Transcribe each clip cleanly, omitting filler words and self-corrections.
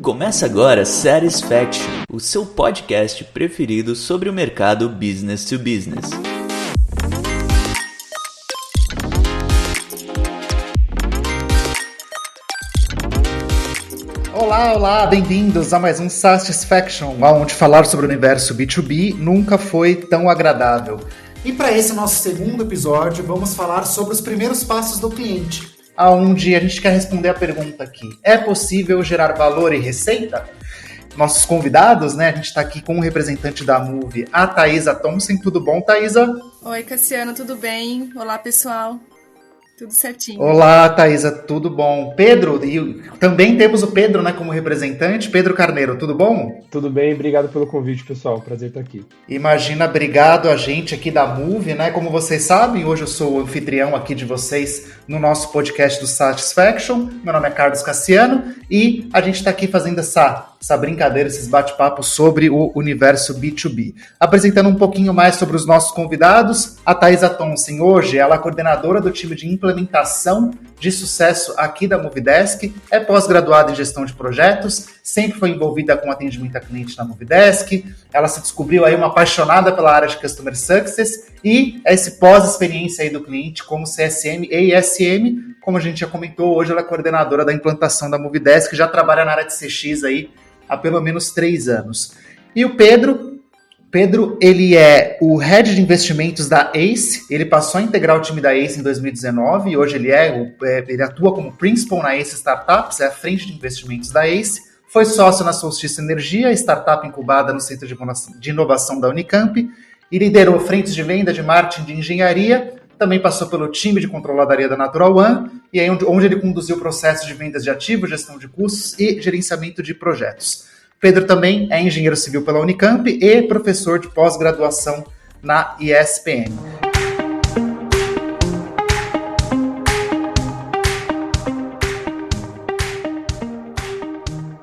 Começa agora Satisfaction, o seu podcast preferido sobre o mercado business to business. Olá, bem-vindos a mais um Satisfaction, onde falar sobre o universo B2B nunca foi tão agradável. E para esse nosso segundo episódio, vamos falar sobre os primeiros passos do cliente, onde a gente quer responder a pergunta aqui: é possível gerar valor e receita? Nossos convidados, a gente está aqui com um representante da Moove, a Thaisa Thompson. Tudo bom, Thaisa? Oi, Cassiano, tudo bem? Olá, pessoal. Tudo certinho. Olá, Thaisa, tudo bom? Pedro, e também temos o Pedro, como representante. Pedro Carneiro, tudo bom? Tudo bem, obrigado pelo convite, pessoal. Prazer estar aqui. Imagina, obrigado a gente aqui da Moove, Como vocês sabem, hoje eu sou o anfitrião aqui de vocês no nosso podcast do Satisfaction. Meu nome é Carlos Cassiano e a gente está aqui fazendo essa brincadeira, esses bate-papos sobre o universo B2B. Apresentando um pouquinho mais sobre os nossos convidados, a Thaisa Thompson, hoje ela é coordenadora do time de implementação de sucesso aqui da Movidesk, é pós-graduada em gestão de projetos, sempre foi envolvida com atendimento a cliente na Movidesk, ela se descobriu aí uma apaixonada pela área de Customer Success e esse pós-experiência aí do cliente como CSM e ISM, como a gente já comentou, hoje ela é coordenadora da implantação da Movidesk, já trabalha na área de CX aí há pelo menos 3 anos. E o Pedro, ele é o Head de Investimentos da ACE, ele passou a integrar o time da ACE em 2019 e hoje ele atua como Principal na ACE Startups, é a frente de investimentos da ACE, foi sócio na Solstice Energia, startup incubada no Centro de Inovação da Unicamp, e liderou frentes de venda, de marketing, de engenharia, também passou pelo time de controladoria da Natural One, e aí onde ele conduziu o processo de vendas de ativos, gestão de custos e gerenciamento de projetos. Pedro também é engenheiro civil pela Unicamp e professor de pós-graduação na ESPM.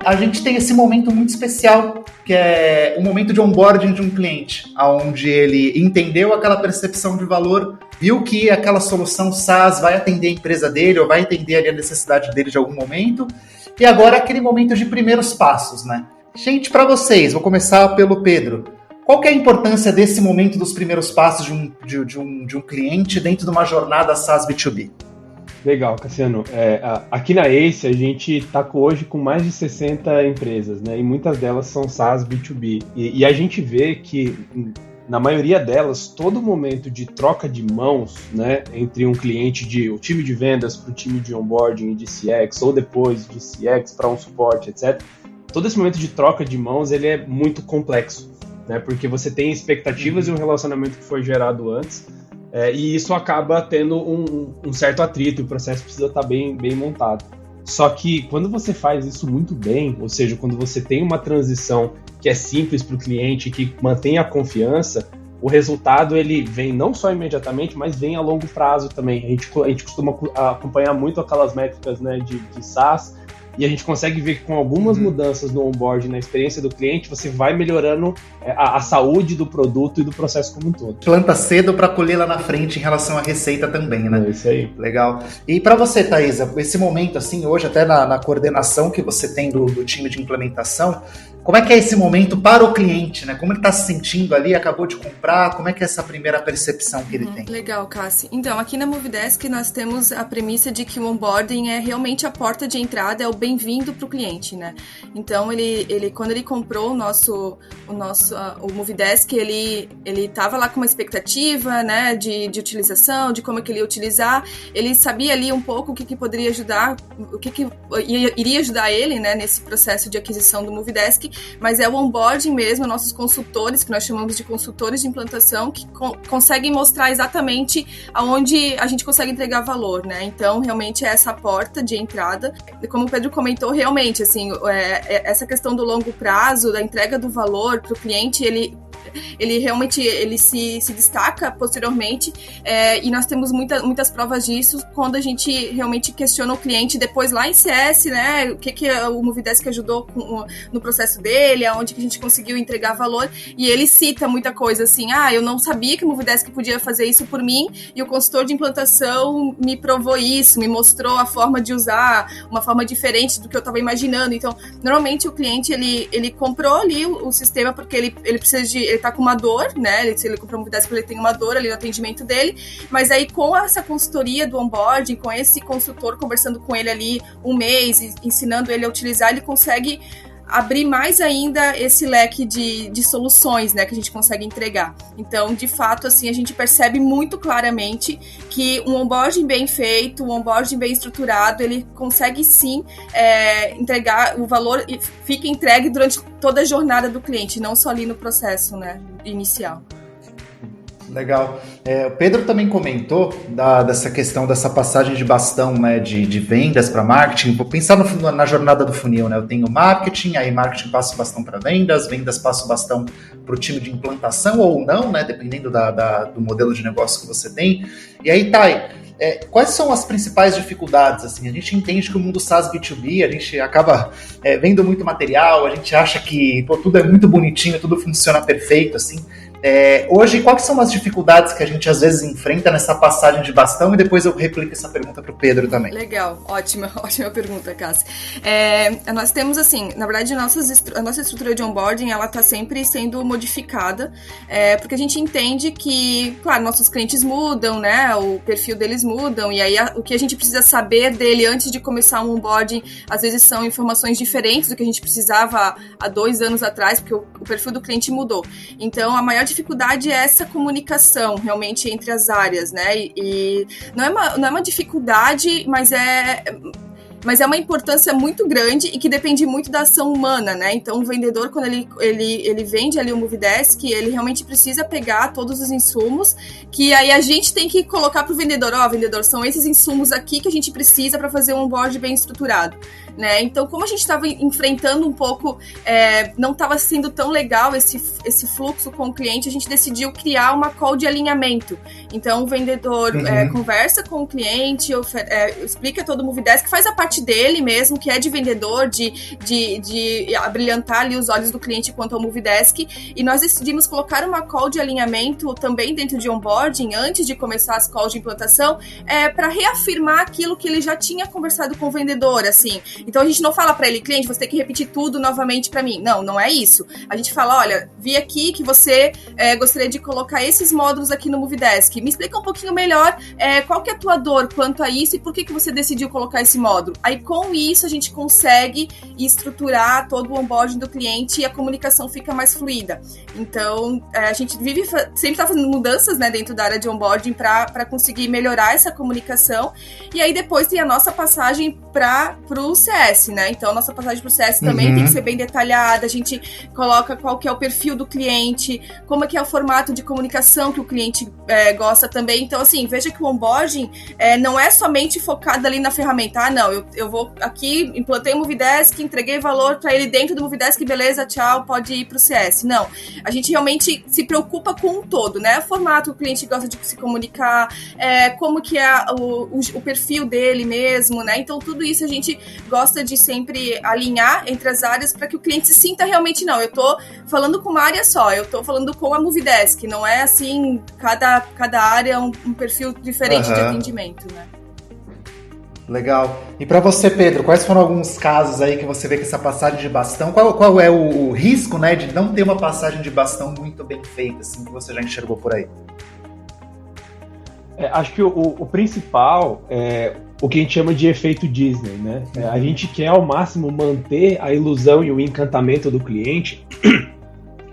A gente tem esse momento muito especial, que é o momento de onboarding de um cliente, onde ele entendeu aquela percepção de valor, viu que aquela solução SaaS vai atender a empresa dele ou vai atender ali a necessidade dele de algum momento, e agora é aquele momento de primeiros passos, Gente, para vocês, vou começar pelo Pedro. Qual que é a importância desse momento dos primeiros passos de um cliente dentro de uma jornada SaaS B2B? Legal, Cassiano. Aqui na ACE a gente está hoje com mais de 60 empresas, E muitas delas são SaaS B2B. E a gente vê que, na maioria delas, todo momento de troca de mãos, entre um cliente o time de vendas para o time de onboarding e de CX, ou depois de CX para um suporte, etc., todo esse momento de troca de mãos ele é muito complexo, porque você tem expectativas e um relacionamento que foi gerado antes, e isso acaba tendo um certo atrito, e o processo precisa estar bem montado. Só que quando você faz isso muito bem, ou seja, quando você tem uma transição que é simples para o cliente, que mantém a confiança, o resultado ele vem não só imediatamente, mas vem a longo prazo também. A gente costuma acompanhar muito aquelas métricas de SaaS, e a gente consegue ver que com algumas mudanças no onboarding, na experiência do cliente, você vai melhorando a saúde do produto e do processo como um todo. Planta cedo para colher lá na frente em relação à receita também, É isso aí. Legal. E para você, Thaisa, esse momento, hoje até na coordenação que você tem do time de implementação, como é que é esse momento para o cliente, Como ele está se sentindo ali, acabou de comprar, como é que é essa primeira percepção que ele tem? Legal, Cassi. Então, aqui na Movidesk nós temos a premissa de que o onboarding é realmente a porta de entrada, é o bem-vindo para o cliente, Então, ele quando ele comprou o Movidesk, ele estava lá com uma expectativa, de utilização, de como é que ele ia utilizar, ele sabia ali um pouco o que poderia ajudar, o que iria ajudar ele, nesse processo de aquisição do Movidesk, mas é o onboarding mesmo, nossos consultores, que nós chamamos de consultores de implantação, que conseguem mostrar exatamente aonde a gente consegue entregar valor, Então, realmente é essa porta de entrada. E como o Pedro comentou, realmente, essa questão do longo prazo, da entrega do valor para o cliente, ele ele realmente se destaca posteriormente, e nós temos muitas provas disso quando a gente realmente questiona o cliente depois lá em CS, né, o que o Movidesk ajudou no processo dele, aonde que a gente conseguiu entregar valor, e ele cita muita coisa assim, eu não sabia que o Movidesk podia fazer isso por mim, e o consultor de implantação me provou isso, me mostrou a forma de usar, uma forma diferente do que eu estava imaginando. Então, normalmente o cliente, ele comprou ali o sistema porque ele precisa ele tá com uma dor, né, se ele comprou um Movidesk, ele tem uma dor ali no atendimento dele, mas aí com essa consultoria do onboarding, com esse consultor conversando com ele ali um mês, ensinando ele a utilizar, ele consegue abrir mais ainda esse leque de soluções, né, que a gente consegue entregar. Então, de fato, assim, a gente percebe muito claramente que um onboarding bem feito, um onboarding bem estruturado, ele consegue sim entregar o valor e fica entregue durante toda a jornada do cliente, não só ali no processo, né, inicial. Legal. O Pedro também comentou dessa questão dessa passagem de bastão, né, de vendas para marketing. Vou pensar na jornada do funil, né? Eu tenho marketing, aí marketing passa o bastão para vendas passa o bastão para o time de implantação ou não, né? Dependendo do modelo de negócio que você tem. E aí, Thay, quais são as principais dificuldades? Assim, a gente entende que o mundo SaaS B2B, a gente acaba vendo muito material, a gente acha que tudo é muito bonitinho, tudo funciona perfeito, assim. Hoje, quais são as dificuldades que a gente às vezes enfrenta nessa passagem de bastão? E depois eu replico essa pergunta para o Pedro também. Legal, ótima pergunta, Cássia. Nós temos, assim, na verdade, a nossa estrutura de onboarding, ela está sempre sendo modificada, porque a gente entende que, claro, nossos clientes mudam, né, o perfil deles mudam, e aí o que a gente precisa saber dele antes de começar um onboarding, às vezes são informações diferentes do que a gente precisava há 2 anos atrás, porque o perfil do cliente mudou. Então, a maior dificuldade é essa comunicação realmente entre as áreas, né? E não é uma dificuldade, mas é uma importância muito grande e que depende muito da ação humana, né? Então, o vendedor, quando ele vende ali o Movidesk, ele realmente precisa pegar todos os insumos, que aí a gente tem que colocar para o vendedor, vendedor, são esses insumos aqui que a gente precisa para fazer um onboard bem estruturado, né? Então, como a gente estava enfrentando um pouco, não estava sendo tão legal esse fluxo com o cliente, a gente decidiu criar uma call de alinhamento. Então, o vendedor conversa com o cliente, explica todo o Movidesk, faz a parte dele mesmo, que é de vendedor, de abrilhantar ali os olhos do cliente quanto ao Movidesk, e nós decidimos colocar uma call de alinhamento também dentro de onboarding, antes de começar as calls de implantação, para reafirmar aquilo que ele já tinha conversado com o vendedor, assim. Então a gente não fala para ele, cliente, você tem que repetir tudo novamente para mim. Não é isso. A gente fala, olha, vi aqui que você gostaria de colocar esses módulos aqui no Movidesk. Me explica um pouquinho melhor qual que é a tua dor quanto a isso e por que você decidiu colocar esse módulo. Aí, com isso, a gente consegue estruturar todo o onboarding do cliente e a comunicação fica mais fluida. Então, a gente sempre está fazendo mudanças, né, dentro da área de onboarding para conseguir melhorar essa comunicação. E aí, depois tem a nossa passagem para o CS, né? Então, a nossa passagem para o CS também tem que ser bem detalhada. A gente coloca qual que é o perfil do cliente, como é que é o formato de comunicação que o cliente gosta também. Então, assim, veja que o onboarding não é somente focado ali na ferramenta. Não, eu vou aqui, implantei o Movidesk, entreguei valor para ele dentro do Movidesk, beleza, tchau, pode ir para o CS. Não, a gente realmente se preocupa com um todo, né? O formato que o cliente gosta de se comunicar, como que é o perfil dele mesmo, né? Então, tudo isso a gente gosta de sempre alinhar entre as áreas para que o cliente se sinta realmente, não, eu tô falando com uma área só, eu tô falando com a Movidesk, não é assim, cada área um perfil diferente de atendimento, né? Legal. E para você, Pedro, quais foram alguns casos aí que você vê que essa passagem de bastão, qual é o risco, né, de não ter uma passagem de bastão muito bem feita, assim, que você já enxergou por aí? Acho que o principal é o que a gente chama de efeito Disney, né? A gente quer ao máximo manter a ilusão e o encantamento do cliente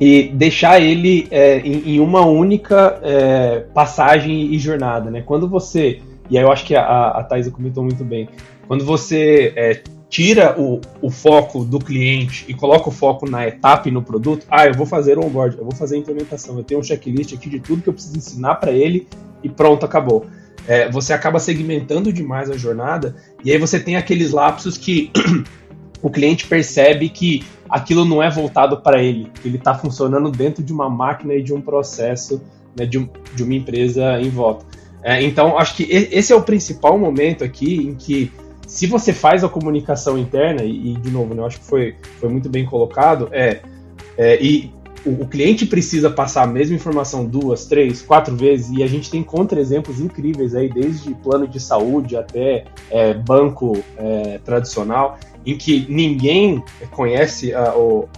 e deixar ele em uma única passagem e jornada, né? Quando você... E aí eu acho que a Thaisa comentou muito bem. Quando você tira o foco do cliente e coloca o foco na etapa e no produto, eu vou fazer o onboard, eu vou fazer a implementação, eu tenho um checklist aqui de tudo que eu preciso ensinar para ele e pronto, acabou. Você acaba segmentando demais a jornada e aí você tem aqueles lapsos que o cliente percebe que aquilo não é voltado para ele está funcionando dentro de uma máquina e de um processo, né, de uma empresa em volta. Então, acho que esse é o principal momento aqui em que, se você faz a comunicação interna, e de novo, né, eu acho que foi muito bem colocado, e o cliente precisa passar a mesma informação 2, 3, 4 vezes, e a gente tem contra-exemplos incríveis aí, desde plano de saúde até banco tradicional, em que ninguém conhece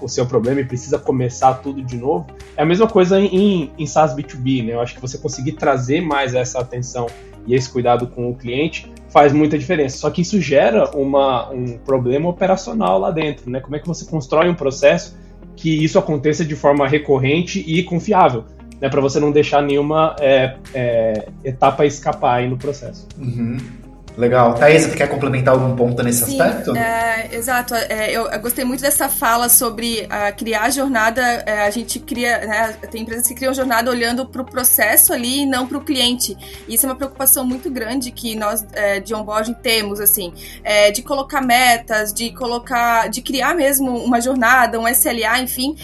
o seu problema e precisa começar tudo de novo. É a mesma coisa em SaaS B2B, né? Eu acho que você conseguir trazer mais essa atenção e esse cuidado com o cliente faz muita diferença. Só que isso gera um problema operacional lá dentro, né? Como é que você constrói um processo que isso aconteça de forma recorrente e confiável, né? Para você não deixar nenhuma etapa escapar aí no processo. Uhum. Legal. Thaís, você quer complementar algum ponto nesse aspecto? Exato. Eu gostei muito dessa fala sobre criar a jornada. A gente cria, né, tem empresas que criam jornada olhando para o processo ali e não para o cliente. Isso é uma preocupação muito grande que nós de onboarding temos, assim, de colocar metas, de criar mesmo uma jornada, um SLA, enfim,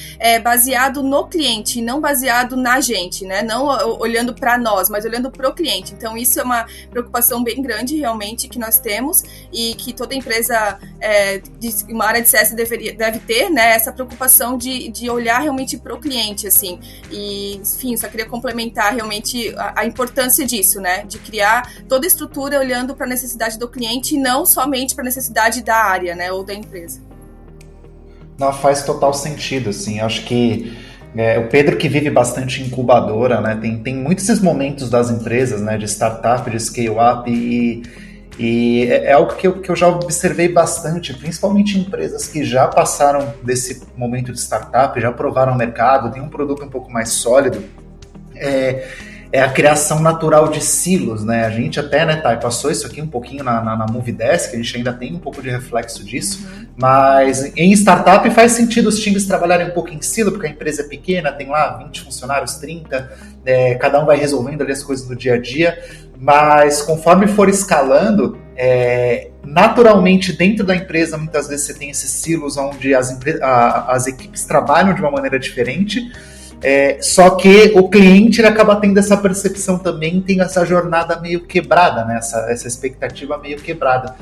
baseado no cliente, não baseado na gente, né? Não olhando para nós, mas olhando para o cliente. Então, isso é uma preocupação bem grande, realmente, que nós temos e que toda empresa de uma área de CS deve ter, né, essa preocupação de olhar realmente para o cliente, assim. E, enfim, só queria complementar realmente a importância disso, né, de criar toda a estrutura olhando para a necessidade do cliente e não somente para a necessidade da área, né, ou da empresa. Não, faz total sentido, assim. Acho que o Pedro, que vive bastante em incubadora, né, tem muitos esses momentos das empresas, né, de startup, de scale-up, e é algo que eu já observei bastante, principalmente em empresas que já passaram desse momento de startup, já provaram o mercado, tem um produto um pouco mais sólido, é a criação natural de silos, né? A gente até, né, Thay, passou isso aqui um pouquinho na Movidesk, a gente ainda tem um pouco de reflexo disso, mas em startup faz sentido os times trabalharem um pouco em silo, porque a empresa é pequena, tem lá 20 funcionários, 30, cada um vai resolvendo ali as coisas do dia a dia, mas conforme for escalando, naturalmente dentro da empresa muitas vezes você tem esses silos onde as equipes trabalham de uma maneira diferente, só que o cliente ele acaba tendo essa percepção também, tem essa jornada meio quebrada, né? essa expectativa meio quebrada.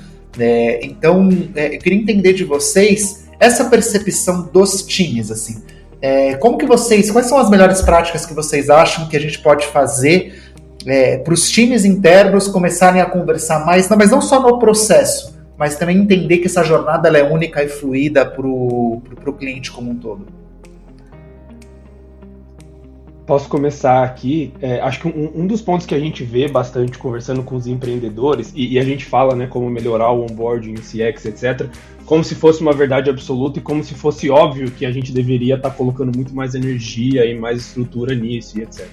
Então, eu queria entender de vocês essa percepção dos times, assim. Quais são as melhores práticas que vocês acham que a gente pode fazer para os times internos começarem a conversar mais, mas não só no processo, mas também entender que essa jornada ela é única e fluida para o cliente como um todo? Posso começar aqui. Acho que um dos pontos que a gente vê bastante conversando com os empreendedores, e a gente fala, né, como melhorar o onboarding, o CX, etc., como se fosse uma verdade absoluta e como se fosse óbvio que a gente deveria estar colocando muito mais energia e mais estrutura nisso e etc.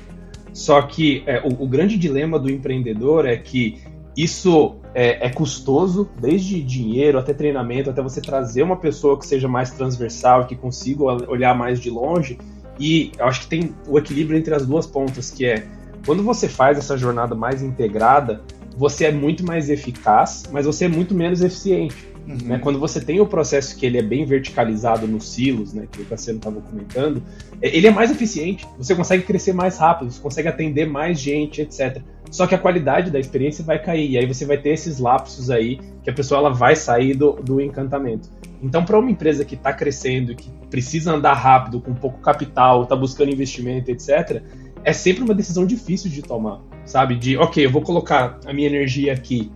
Só que o grande dilema do empreendedor é que isso é custoso, desde dinheiro até treinamento, até você trazer uma pessoa que seja mais transversal, que consiga olhar mais de longe. E eu acho que tem o equilíbrio entre as duas pontas, que quando você faz essa jornada mais integrada, você é muito mais eficaz, mas você é muito menos eficiente. Uhum. Né? Quando você tem o processo que ele é bem verticalizado nos silos, né, que o Cassiano estava comentando, ele é mais eficiente, você consegue crescer mais rápido, você consegue atender mais gente, etc. Só que a qualidade da experiência vai cair, e aí você vai ter esses lapsos aí, que a pessoa ela vai sair do encantamento. Então, para uma empresa que está crescendo, que precisa andar rápido, com pouco capital, está buscando investimento, etc., é sempre uma decisão difícil de tomar, sabe? Ok, eu vou colocar a minha energia aqui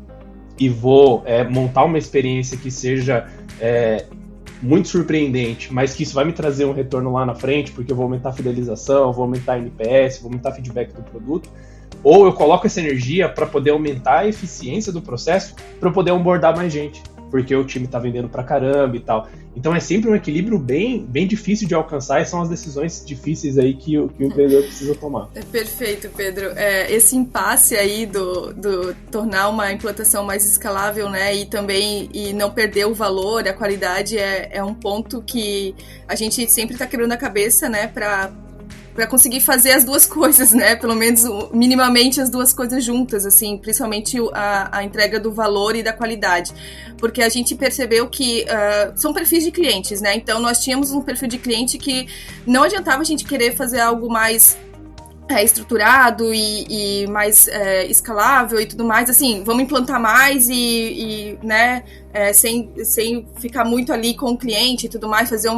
e vou montar uma experiência que seja muito surpreendente, mas que isso vai me trazer um retorno lá na frente, porque eu vou aumentar a fidelização, vou aumentar a NPS, vou aumentar o feedback do produto, ou eu coloco essa energia para poder aumentar a eficiência do processo, para eu poder onboardar mais gente, porque o time está vendendo pra caramba e tal. Então é sempre um equilíbrio bem, bem difícil de alcançar, e são as decisões difíceis aí que o empreendedor precisa tomar. Perfeito, Pedro. Esse impasse aí do tornar uma implantação mais escalável, né, e também não perder o valor, a qualidade, é um ponto que a gente sempre está quebrando a cabeça, né, para para conseguir fazer as duas coisas, né? Pelo menos minimamente as duas coisas juntas, assim, principalmente a entrega do valor e da qualidade. Porque a gente percebeu que são perfis de clientes, né? Então nós tínhamos um perfil de cliente que não adiantava a gente querer fazer algo mais estruturado e mais escalável e tudo mais, assim, vamos implantar mais e né, sem ficar muito ali com o cliente e tudo mais, fazer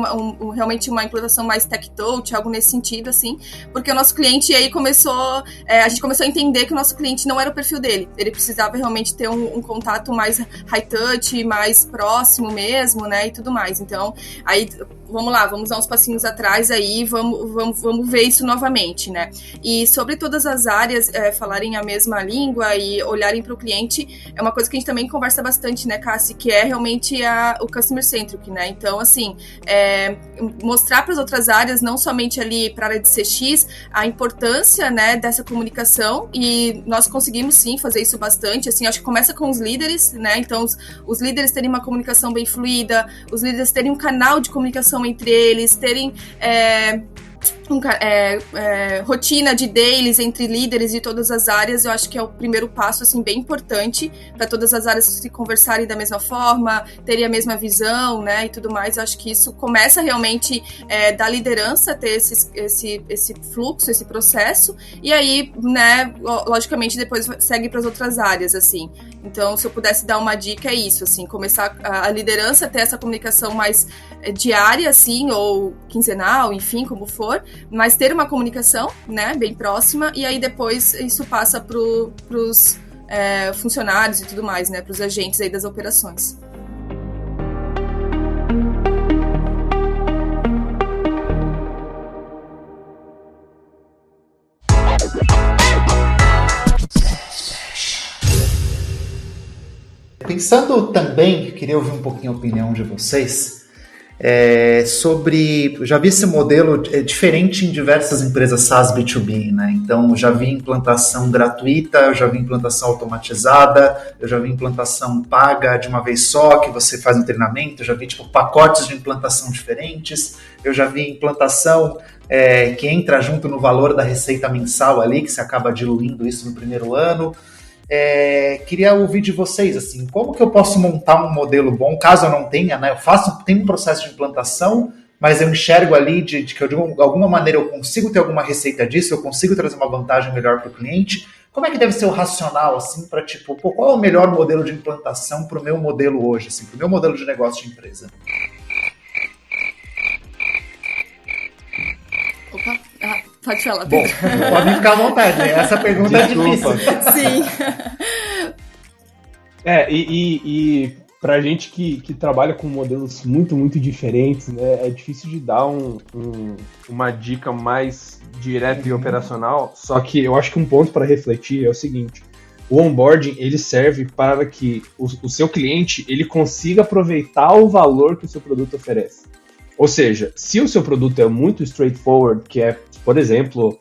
realmente uma implantação mais tech touch, algo nesse sentido, assim, porque o nosso cliente aí a gente começou a entender que o nosso cliente não era o perfil dele, ele precisava realmente ter um contato mais high touch, mais próximo mesmo, né, e tudo mais, então, aí, vamos lá, vamos dar uns passinhos atrás aí, vamos ver isso novamente, né, e sobre todas as áreas falarem a mesma língua e olharem para o cliente, é uma coisa que a gente também conversa bastante, né, Cassi, que é realmente o customer centric, né? Então, assim, mostrar para as outras áreas, não somente ali para a área de CX, a importância, né, dessa comunicação, e nós conseguimos sim fazer isso bastante, assim, acho que começa com os líderes, né? Então, os líderes terem uma comunicação bem fluida, os líderes terem um canal de comunicação entre eles, terem rotina de dailies entre líderes de todas as áreas, eu acho que é o primeiro passo, assim, bem importante para todas as áreas se conversarem da mesma forma, terem a mesma visão, né, e tudo mais. Eu acho que isso começa realmente da liderança ter esse fluxo, esse processo, e aí, né, logicamente depois segue para as outras áreas, assim. Então, se eu pudesse dar uma dica, é isso, assim, começar a liderança a ter essa comunicação mais diária, assim, ou quinzenal, enfim, como for, mas ter uma comunicação, né, bem próxima, e aí depois isso passa pros funcionários e tudo mais, né, pros agentes aí das operações. Pensando também, queria ouvir um pouquinho a opinião de vocês, sobre, já vi esse modelo diferente em diversas empresas SaaS B2B, né? Então, já vi implantação gratuita, eu já vi implantação automatizada, eu já vi implantação paga de uma vez só, que você faz um treinamento, eu já vi pacotes de implantação diferentes, eu já vi implantação que entra junto no valor da receita mensal ali, que você acaba diluindo isso no primeiro ano. Queria ouvir de vocês, assim, como que eu posso montar um modelo bom, caso eu não tenha, né? Tenho um processo de implantação, mas eu enxergo ali de que de alguma maneira eu consigo ter alguma receita disso, eu consigo trazer uma vantagem melhor para o cliente. Como é que deve ser o racional, assim, para qual é o melhor modelo de implantação para o meu modelo hoje, assim, para o meu modelo de negócio de empresa? Opa, pode falar. Bom, podem ficar à vontade, né? Essa pergunta é difícil. Sim. E pra gente que trabalha com modelos muito, muito diferentes, né, é difícil de dar uma dica mais direta e operacional, só que eu acho que um ponto para refletir é o seguinte: o onboarding, ele serve para que o seu cliente ele consiga aproveitar o valor que o seu produto oferece. Ou seja, se o seu produto é muito straightforward, que é, por exemplo,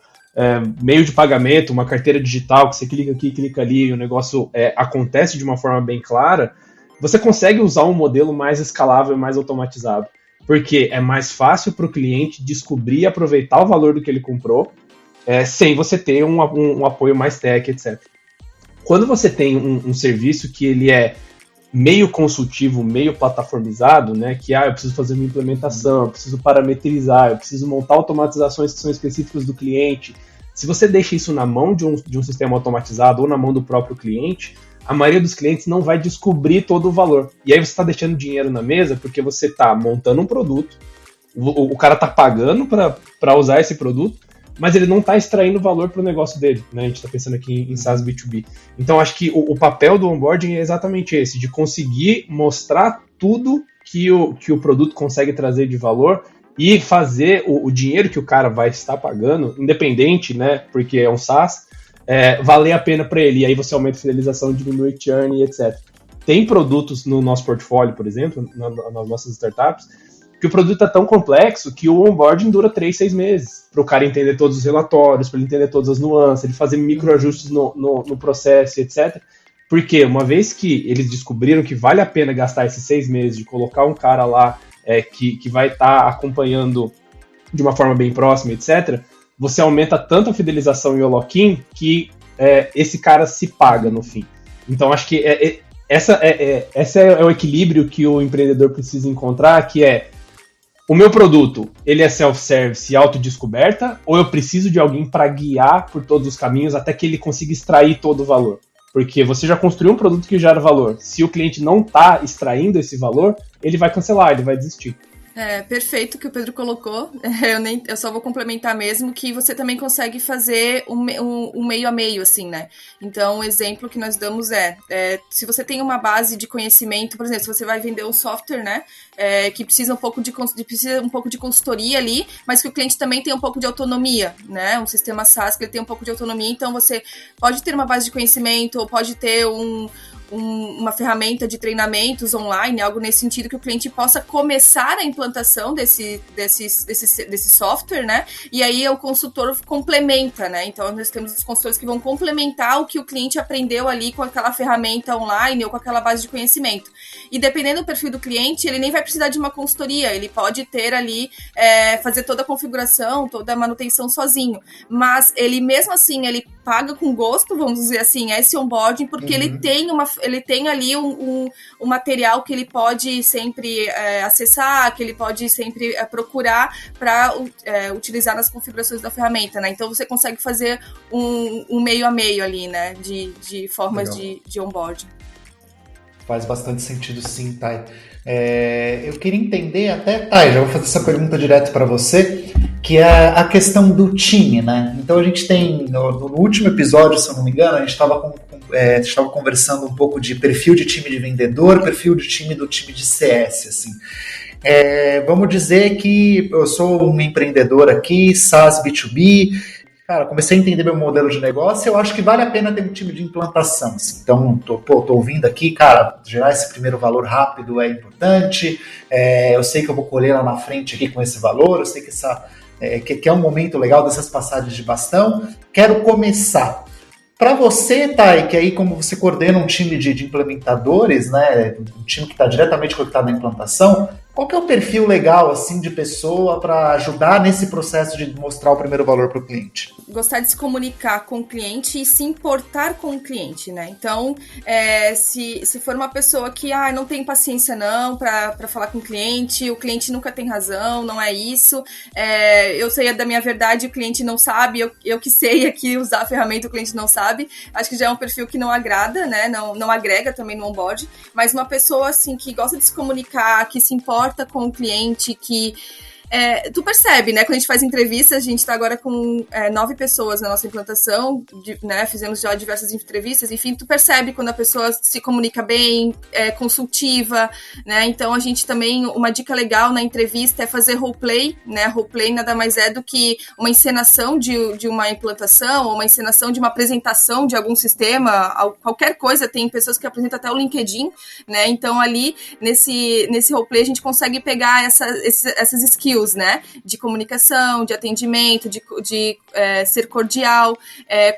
meio de pagamento, uma carteira digital, que você clica aqui, clica ali, e o negócio acontece de uma forma bem clara, você consegue usar um modelo mais escalável e mais automatizado. Porque é mais fácil para o cliente descobrir e aproveitar o valor do que ele comprou, sem você ter um apoio mais tech, etc. Quando você tem um serviço que ele é meio consultivo, meio plataformizado, né, que eu preciso fazer uma implementação, eu preciso parametrizar, eu preciso montar automatizações que são específicas do cliente. Se você deixa isso na mão de um sistema automatizado ou na mão do próprio cliente, a maioria dos clientes não vai descobrir todo o valor. E aí você está deixando dinheiro na mesa porque você está montando um produto, o cara está pagando para usar esse produto, mas ele não está extraindo valor para o negócio dele, né? A gente está pensando aqui em SaaS B2B. Então, acho que o papel do onboarding é exatamente esse, de conseguir mostrar tudo que o produto consegue trazer de valor e fazer o dinheiro que o cara vai estar pagando, independente, né? Porque é um SaaS, valer a pena para ele. E aí você aumenta a fidelização, diminui churn e etc. Tem produtos no nosso portfólio, por exemplo, nas nossas startups, que o produto é tão complexo que o onboarding dura 3, 6 meses para o cara entender todos os relatórios, para ele entender todas as nuances, ele fazer microajustes no processo, etc. Porque uma vez que eles descobriram que vale a pena gastar esses 6 meses de colocar um cara lá que vai estar acompanhando de uma forma bem próxima, etc., você aumenta tanto a fidelização e o lock-in que esse cara se paga no fim. Então, acho que esse é o equilíbrio que o empreendedor precisa encontrar, que é: o meu produto, ele é self-service e autodescoberta, ou eu preciso de alguém para guiar por todos os caminhos até que ele consiga extrair todo o valor? Porque você já construiu um produto que gera valor. Se o cliente não está extraindo esse valor, ele vai cancelar, ele vai desistir. Perfeito o que o Pedro colocou. Eu só vou complementar mesmo que você também consegue fazer um meio a meio, assim, né? Então, o exemplo que nós damos se você tem uma base de conhecimento, por exemplo, se você vai vender um software, né? Que precisa um pouco de consultoria ali, mas que o cliente também tem um pouco de autonomia, né? Um sistema SaaS que ele tem um pouco de autonomia, então você pode ter uma base de conhecimento ou pode ter uma ferramenta de treinamentos online, algo nesse sentido, que o cliente possa começar a implantação desse software, né? E aí o consultor complementa, né? Então nós temos os consultores que vão complementar o que o cliente aprendeu ali com aquela ferramenta online ou com aquela base de conhecimento. E dependendo do perfil do cliente, ele nem vai precisar de uma consultoria, ele pode ter ali, fazer toda a configuração, toda a manutenção sozinho. Mas ele mesmo assim, ele paga com gosto, vamos dizer assim, esse onboarding, porque ele tem ali um material que ele pode sempre acessar, que ele pode sempre procurar para utilizar nas configurações da ferramenta, né? Então você consegue fazer um meio a meio ali, né? De formas de onboarding. Faz bastante sentido, sim, Thay. Eu queria entender até, Thay, já vou fazer essa pergunta direto para você, que é a questão do time, né? Então a gente tem, no último episódio, se eu não me engano, a gente estava conversando um pouco de perfil de time de vendedor, perfil de time do time de CS, assim. Vamos dizer que eu sou um empreendedor aqui, SaaS B2B, cara, comecei a entender meu modelo de negócio, eu acho que vale a pena ter um time de implantação, assim. Então, tô ouvindo aqui, cara, gerar esse primeiro valor rápido é importante, eu sei que eu vou colher lá na frente aqui com esse valor, eu sei que é um momento legal dessas passagens de bastão, quero começar. Para você, Thay, que aí como você coordena um time de implementadores, né, um time que está diretamente conectado na implantação, qual que é o perfil legal assim de pessoa para ajudar nesse processo de mostrar o primeiro valor para o cliente? Gostar de se comunicar com o cliente e se importar com o cliente, né? Então, se for uma pessoa que não tem paciência não para falar com o cliente nunca tem razão, não é isso, eu sei da minha verdade, o cliente não sabe, eu que sei aqui usar a ferramenta, o cliente não sabe, acho que já é um perfil que não agrada, né? Não agrega também no onboard, mas uma pessoa assim que gosta de se comunicar, que se importa com o cliente, que tu percebe, né? Quando a gente faz entrevistas, a gente está agora com 9 pessoas na nossa implantação, né? Fizemos já diversas entrevistas, enfim, tu percebe quando a pessoa se comunica bem, é consultiva, né? Então a gente também, uma dica legal na entrevista é fazer roleplay, né? Roleplay nada mais é do que uma encenação de uma implantação, ou uma encenação de uma apresentação de algum sistema, qualquer coisa, tem pessoas que apresentam até o LinkedIn, né? Então ali, nesse roleplay, a gente consegue pegar essas skills, né, de comunicação, de atendimento, de ser cordial,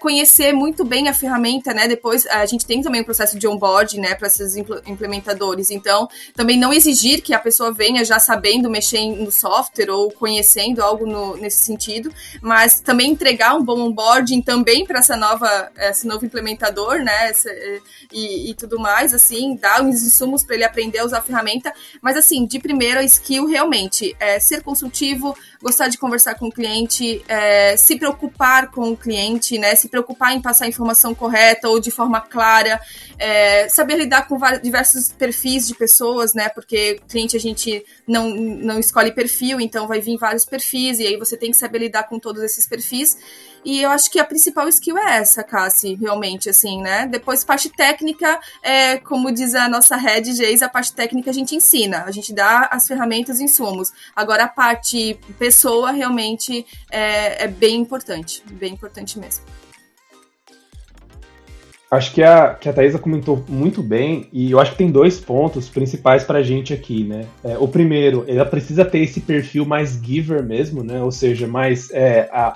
conhecer muito bem a ferramenta, né, depois a gente tem também um processo de onboarding, né, para esses implementadores, então também não exigir que a pessoa venha já sabendo mexer no software ou conhecendo algo nesse sentido, mas também entregar um bom onboarding também para esse novo implementador, né, e tudo mais, assim, dar os insumos para ele aprender a usar a ferramenta, mas assim, de primeira skill realmente ser consultivo, gostar de conversar com o cliente, se preocupar com o cliente, né? Se preocupar em passar a informação correta ou de forma clara, saber lidar com diversos perfis de pessoas, né? Porque cliente a gente não escolhe perfil, então vai vir vários perfis e aí você tem que saber lidar com todos esses perfis. E eu acho que a principal skill é essa, Cassi, realmente, assim, né? Depois, parte técnica, como diz a nossa head, Geis, a parte técnica a gente ensina, a gente dá as ferramentas e insumos. Agora, a parte pessoa, realmente, é bem importante mesmo. Acho que a Thaisa comentou muito bem, e eu acho que tem 2 pontos principais pra gente aqui, né? O primeiro, ela precisa ter esse perfil mais giver mesmo, né? Ou seja, mais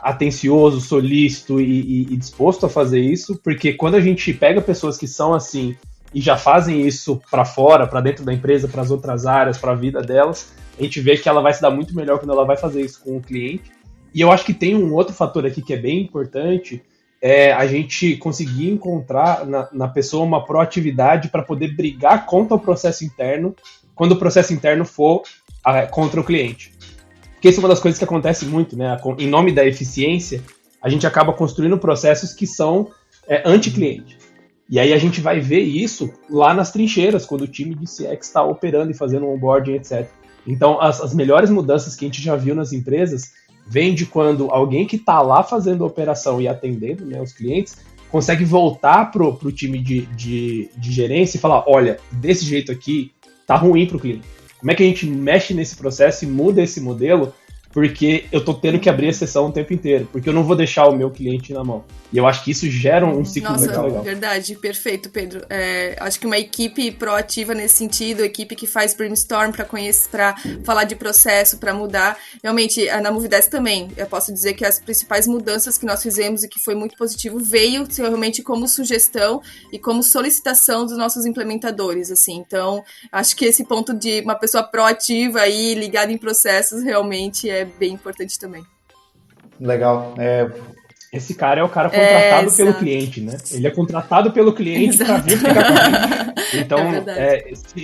atencioso, solícito e disposto a fazer isso, porque quando a gente pega pessoas que são assim e já fazem isso pra fora, pra dentro da empresa, pras outras áreas, pra vida delas, a gente vê que ela vai se dar muito melhor quando ela vai fazer isso com o cliente. E eu acho que tem um outro fator aqui que é bem importante, é a gente conseguir encontrar na pessoa uma proatividade para poder brigar contra o processo interno, quando o processo interno for contra o cliente. Porque isso é uma das coisas que acontece muito, né? Em nome da eficiência, a gente acaba construindo processos que são anti-cliente. E aí a gente vai ver isso lá nas trincheiras, quando o time de CX está operando e fazendo um onboarding, etc. Então, as melhores mudanças que a gente já viu nas empresas vem de quando alguém que está lá fazendo a operação e atendendo, né, os clientes, consegue voltar pro time de gerência e falar, olha, desse jeito aqui tá ruim pro cliente. Como é que a gente mexe nesse processo e muda esse modelo? Porque eu tô tendo que abrir a sessão o tempo inteiro, porque eu não vou deixar o meu cliente na mão. E eu acho que isso gera um ciclo muito legal. Nossa, verdade, perfeito, Pedro. Acho que uma equipe proativa nesse sentido, equipe que faz brainstorm para falar de processo, para mudar. Realmente, na Movidesk também, eu posso dizer que as principais mudanças que nós fizemos e que foi muito positivo veio realmente como sugestão e como solicitação dos nossos implementadores, assim. Então, acho que esse ponto de uma pessoa proativa e ligada em processos realmente é bem importante também. Legal. Esse cara é o cara contratado pelo cliente, né? Ele é contratado pelo cliente para vir ficar com ele. Então,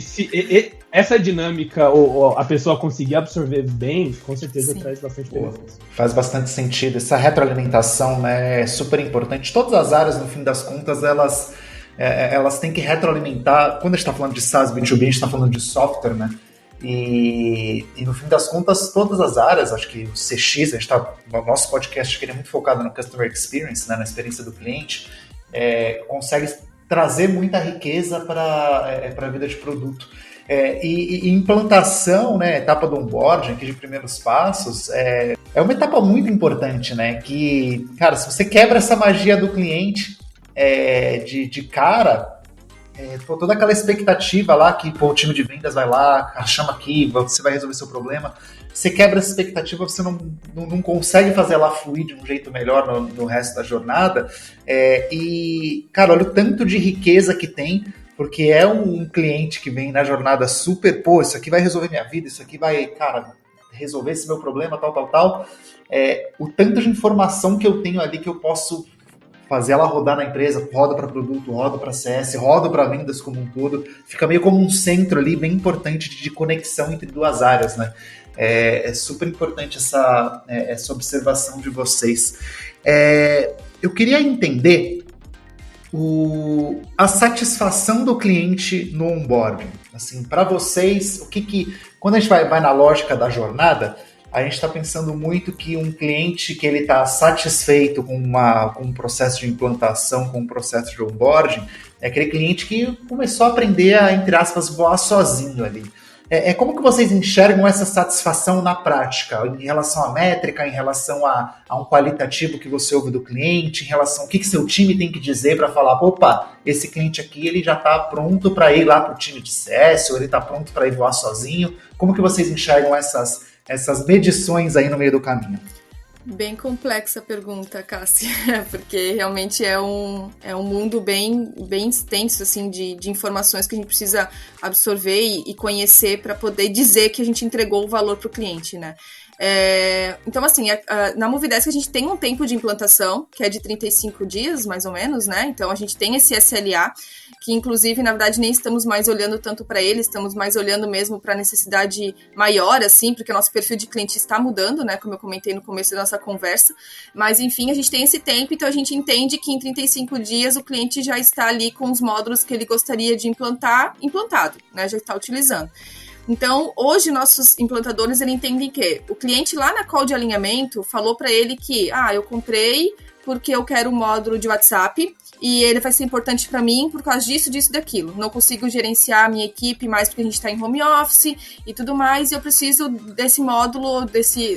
se essa dinâmica ou a pessoa conseguir absorver bem, com certeza traz bastante benefício. Faz bastante sentido. Essa retroalimentação, né, é super importante. Todas as áreas, no fim das contas, elas têm que retroalimentar. Quando a gente está falando de SaaS B2B, a gente está falando de software, né? E no fim das contas, todas as áreas, acho que o CX, o nosso podcast que é muito focado no Customer Experience, né, na experiência do cliente, consegue trazer muita riqueza para a vida de produto. E implantação, né, etapa do onboarding, aqui de primeiros passos, é uma etapa muito importante, né, que, cara, se você quebra essa magia do cliente de cara... toda aquela expectativa lá que o time de vendas vai lá, chama aqui, você vai resolver seu problema. Você quebra essa expectativa, você não consegue fazer ela fluir de um jeito melhor no resto da jornada. E, cara, olha o tanto de riqueza que tem, porque é um cliente que vem na jornada super, isso aqui vai resolver minha vida, isso aqui vai, cara, resolver esse meu problema, tal. O tanto de informação que eu tenho ali que eu posso fazer ela rodar na empresa, roda para produto, roda para CS, roda para vendas como um todo, fica meio como um centro ali bem importante de conexão entre duas áreas, né? É super importante essa observação de vocês. Eu queria entender a satisfação do cliente no onboarding. Assim, para vocês, quando a gente vai na lógica da jornada, a gente está pensando muito que um cliente que ele está satisfeito com um processo de implantação, com um processo de onboarding, é aquele cliente que começou a aprender a, entre aspas, voar sozinho ali. Como que vocês enxergam essa satisfação na prática, em relação à métrica, em relação a um qualitativo que você ouve do cliente, em relação ao que seu time tem que dizer para falar, opa, esse cliente aqui ele já está pronto para ir lá para o time de CS, ou ele está pronto para ir voar sozinho. Como que vocês enxergam essas medições aí no meio do caminho? Bem complexa a pergunta, Cássia, porque realmente é um mundo bem extenso assim, de informações que a gente precisa absorver e conhecer para poder dizer que a gente entregou o valor para o cliente, né? Então, assim, na Movidesk a gente tem um tempo de implantação, que é de 35 dias, mais ou menos, né? Então, a gente tem esse SLA, que inclusive, na verdade, nem estamos mais olhando tanto para ele, estamos mais olhando mesmo para a necessidade maior, assim, porque o nosso perfil de cliente está mudando, né? Como eu comentei no começo da nossa conversa. Mas, enfim, a gente tem esse tempo, então a gente entende que em 35 dias o cliente já está ali com os módulos que ele gostaria de implantado, né? Já está utilizando. Então, hoje, nossos implantadores, eles entendem que o cliente lá na call de alinhamento falou para ele que, eu comprei porque eu quero um módulo de WhatsApp e ele vai ser importante para mim por causa disso, disso e daquilo. Não consigo gerenciar a minha equipe mais porque a gente está em home office e tudo mais, e eu preciso desse módulo,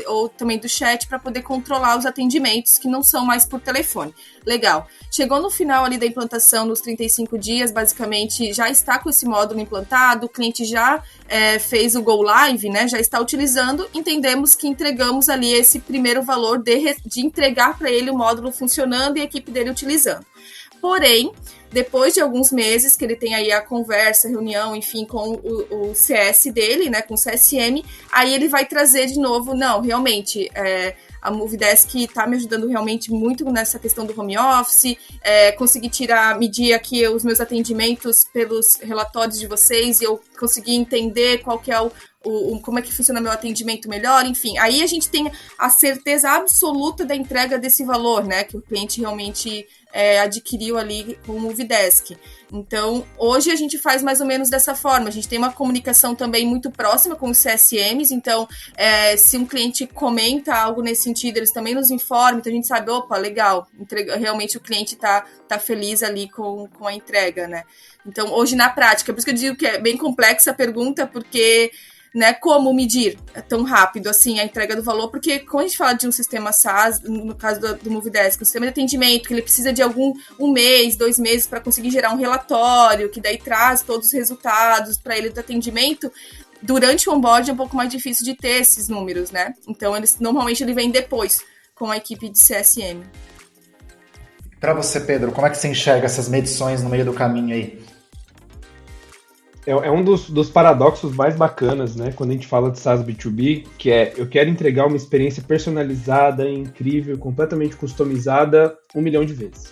ou também do chat para poder controlar os atendimentos que não são mais por telefone. Legal. Chegou no final ali da implantação, nos 35 dias, basicamente já está com esse módulo implantado, o cliente já fez o Go Live, né, já está utilizando, entendemos que entregamos ali esse primeiro valor de entregar para ele o módulo funcionando e a equipe dele utilizando. Porém, depois de alguns meses que ele tem aí a conversa, reunião, enfim, com o CS dele, né, com o CSM, aí ele vai trazer de novo, não, realmente, a Movidesk está me ajudando realmente muito nessa questão do home office, conseguir medir aqui os meus atendimentos pelos relatórios de vocês e eu conseguir entender qual que é como é que funciona meu atendimento melhor, enfim. Aí a gente tem a certeza absoluta da entrega desse valor, né, que o cliente realmente adquiriu ali com o Movidesk. Então, hoje a gente faz mais ou menos dessa forma. A gente tem uma comunicação também muito próxima com os CSMs, então, se um cliente comenta algo nesse sentido, eles também nos informam, então a gente sabe, opa, legal, realmente o cliente tá feliz ali com a entrega, né? Então, hoje na prática, por isso que eu digo que é bem complexa a pergunta, porque... Né, como medir tão rápido assim a entrega do valor, porque quando a gente fala de um sistema SaaS, no caso do Movidesk, um sistema de atendimento, que ele precisa de um mês, 2 meses para conseguir gerar um relatório, que daí traz todos os resultados para ele do atendimento, durante o onboard é um pouco mais difícil de ter esses números, né? Então, normalmente ele vem depois com a equipe de CSM. Para você, Pedro, como é que você enxerga essas medições no meio do caminho aí? É um dos paradoxos mais bacanas, né, quando a gente fala de SaaS B2B, que eu quero entregar uma experiência personalizada, incrível, completamente customizada 1 milhão de vezes,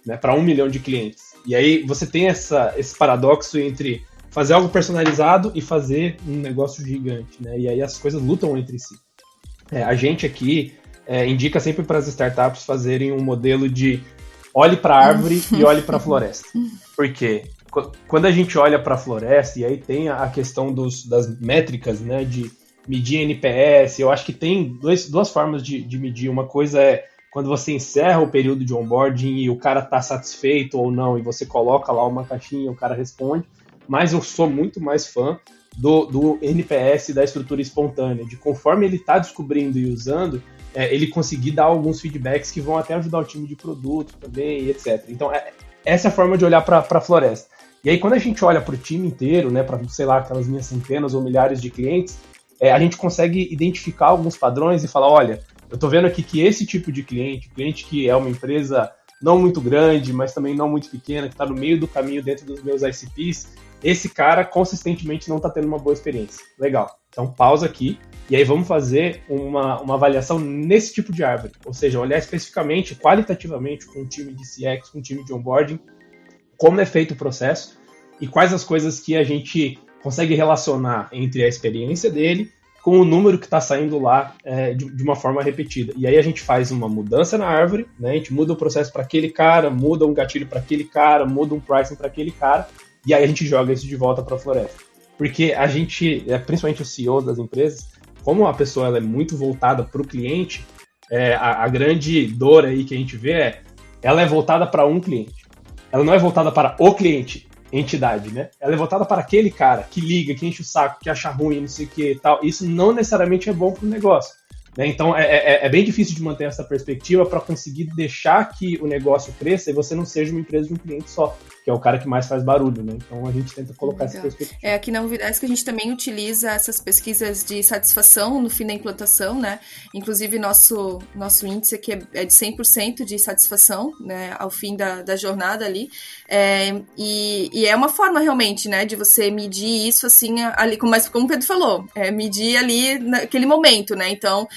né, para 1 milhão de clientes. E aí você tem esse paradoxo entre fazer algo personalizado e fazer um negócio gigante, né, e aí as coisas lutam entre si. A gente aqui indica sempre para as startups fazerem um modelo de olhe para a árvore e olhe para a floresta. Por quê? Quando a gente olha para a floresta, e aí tem a questão das métricas, né, de medir NPS, eu acho que tem duas formas de medir. Uma coisa é quando você encerra o período de onboarding e o cara está satisfeito ou não, e você coloca lá uma caixinha, o cara responde, mas eu sou muito mais fã do NPS, da estrutura espontânea, de conforme ele está descobrindo e usando, ele conseguir dar alguns feedbacks que vão até ajudar o time de produto também, etc. Então, essa é a forma de olhar para a floresta. E aí, quando a gente olha para o time inteiro, né, para, sei lá, aquelas minhas centenas ou milhares de clientes, a gente consegue identificar alguns padrões e falar, olha, eu estou vendo aqui que esse tipo de cliente que é uma empresa não muito grande, mas também não muito pequena, que está no meio do caminho dentro dos meus ICPs, esse cara consistentemente não está tendo uma boa experiência. Legal. Então, pausa aqui e aí vamos fazer uma avaliação nesse tipo de árvore. Ou seja, olhar especificamente, qualitativamente, com um time de CX, com um time de onboarding, como é feito o processo e quais as coisas que a gente consegue relacionar entre a experiência dele com o número que está saindo lá de uma forma repetida. E aí a gente faz uma mudança na árvore, né? A gente muda o processo para aquele cara, muda um gatilho para aquele cara, muda um pricing para aquele cara, e aí a gente joga isso de volta para a floresta. Porque a gente, principalmente os CEOs das empresas, como a pessoa ela é muito voltada para o cliente, a grande dor aí que a gente vê ela é voltada para um cliente. Ela não é voltada para o cliente, entidade, né? Ela é voltada para aquele cara que liga, que enche o saco, que acha ruim, não sei o que e tal. Isso não necessariamente é bom para o negócio, né? Então, é bem difícil de manter essa perspectiva para conseguir deixar que o negócio cresça e você não seja uma empresa de um cliente só, que é o cara que mais faz barulho, né? Então, a gente tenta colocar essa perspectiva. Aqui na Movidesk a gente também utiliza essas pesquisas de satisfação no fim da implantação, né? Inclusive, nosso índice aqui é de 100% de satisfação, né? Ao fim da jornada ali. E é uma forma, realmente, né? De você medir isso, assim, ali, mas como o Pedro falou, medir ali naquele momento, né? Então,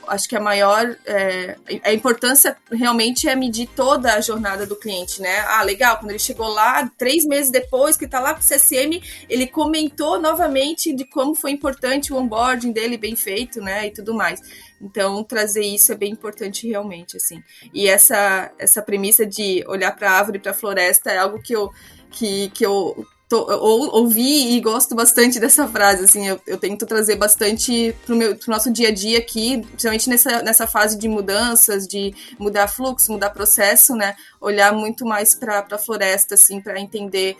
acho que a importância realmente é medir toda a jornada do cliente, né? Ah, legal, quando ele chegou lá, 3 meses depois que tá lá com o CSM, ele comentou novamente de como foi importante o onboarding dele bem feito, né, e tudo mais. Então, trazer isso é bem importante realmente, assim. E essa premissa de olhar para a árvore e para a floresta é algo que eu ouvi e gosto bastante dessa frase, assim, eu tento trazer bastante pro nosso dia a dia aqui, principalmente nessa fase de mudanças, de mudar fluxo, mudar processo, né, olhar muito mais para a floresta, assim, para entender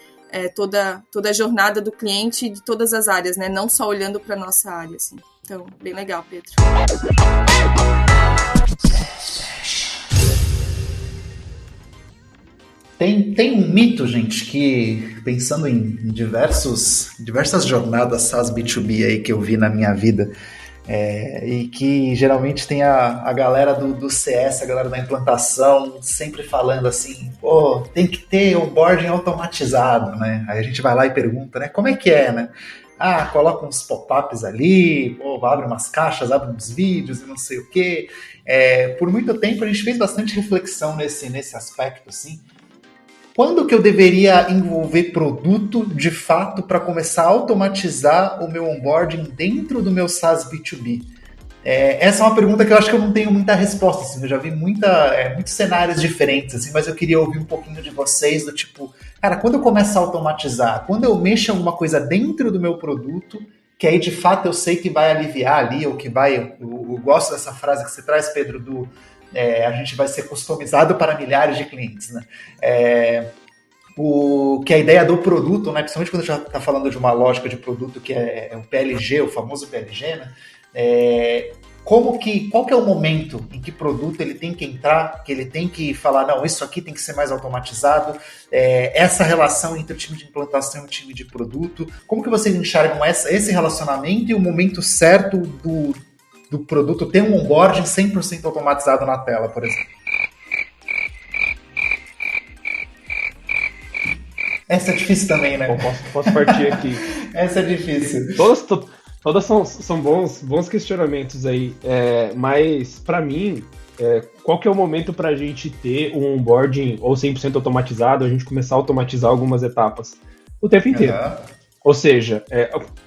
toda a jornada do cliente de todas as áreas, né, não só olhando para nossa área, assim. Então, bem legal, Pedro. Tem um mito, gente, que pensando em diversas jornadas SaaS B2B aí que eu vi na minha vida, e que geralmente tem a galera do CS, a galera da implantação, sempre falando assim, tem que ter onboarding automatizado, né? Aí a gente vai lá e pergunta, né, como é que é, né? coloca uns pop-ups ali, abre umas caixas, abre uns vídeos e não sei o quê. Por muito tempo a gente fez bastante reflexão nesse aspecto, assim. Quando que eu deveria envolver produto, de fato, para começar a automatizar o meu onboarding dentro do meu SaaS B2B? Essa é uma pergunta que eu acho que eu não tenho muita resposta, assim, eu já vi muitos cenários diferentes, assim, mas eu queria ouvir um pouquinho de vocês, do tipo, cara, quando eu começo a automatizar, quando eu mexo em alguma coisa dentro do meu produto, que aí de fato eu sei que vai aliviar ali, ou que vai, eu gosto dessa frase que você traz, Pedro, a gente vai ser customizado para milhares de clientes, né? Que é a ideia do produto, né? Principalmente quando a gente está falando de uma lógica de produto que é o PLG, o famoso PLG, né? Qual que é o momento em que produto ele tem que entrar, que ele tem que falar, não, isso aqui tem que ser mais automatizado, essa relação entre o time de implantação e o time de produto, como que vocês enxergam esse relacionamento e o momento certo do produto ter um onboarding 100% automatizado na tela, por exemplo? Essa é difícil também, né? Posso partir aqui. Essa é difícil. Todas são bons questionamentos aí, mas para mim, qual que é o momento para a gente ter um onboarding ou 100% automatizado, a gente começar a automatizar algumas etapas? O tempo inteiro. Ou seja,